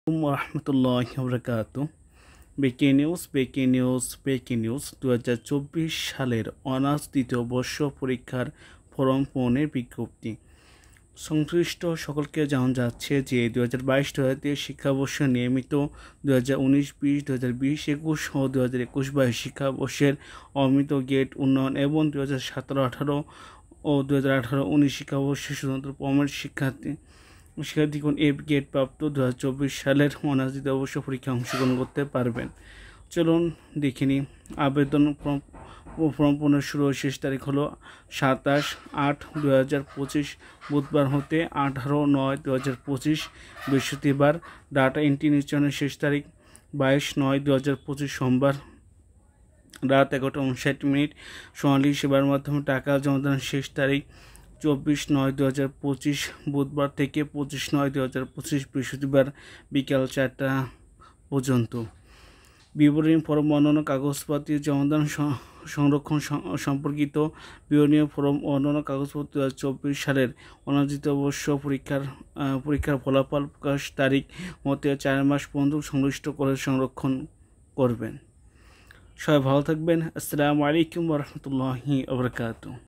রহমতুল্লাহ বরকাত। Breaking news 2024 সালের honours দ্বিতীয় বর্ষ পরীক্ষার ফরম পূরণের বিজ্ঞপ্তি। সংশ্লিষ্ট সকলকে জানানো যাচ্ছে যে 2022-23 শিক্ষাবর্ষে নিয়মিত 2019-20, 2020-21 ও 2021-22 শিক্ষাবর্ষের অমিত গেট উন্নয়ন এবং 2017-18 ও 2018-19 শিক্ষাবর্ষে শুধুমাত্র প্রমাণিত শিক্ষার্থীগণ এফ গেট প্রাপ্ত 2024 সালের অনার্স দ্বিতীয় বর্ষ পরীক্ষায় অংশগ্রহণ করতে পারবেন। চলুন দেখে নিই। আবেদন ফর্ম পূরণের শুরু ও শেষ তারিখ হলো 27/8/2025 বুধবার হতে 18/9/2025 বৃহস্পতিবার। ডাটা এন্ট্রি নিশ্চয়নের শেষ তারিখ 22/9/2025 সোমবার রাত 11:59। সোনালী সেবার মাধ্যমে টাকা জমাদানের শেষ তারিখ 24/9/2025 বুধবার থেকে 25/9/2025 বৃহস্পতিবার বিকাল 4টা পর্যন্ত। বিবরণী ফরম অন্যান্য কাগজপত্র জমাদান সংরক্ষণ সম্পর্কিত বিবরণী ফরম অন্যান্য কাগজপত্র 2024 সালের অনার্স দ্বিতীয় বর্ষ পরীক্ষার ফলাফল প্রকাশ তারিখ মতে 4 মাস পর্যন্ত সংশ্লিষ্ট করে সংরক্ষণ করবেন। সবাই ভালো থাকবেন। আসসালামু আলাইকুম ওয়া রাহমাতুল্লাহি ওয়া বারাকাতুহু।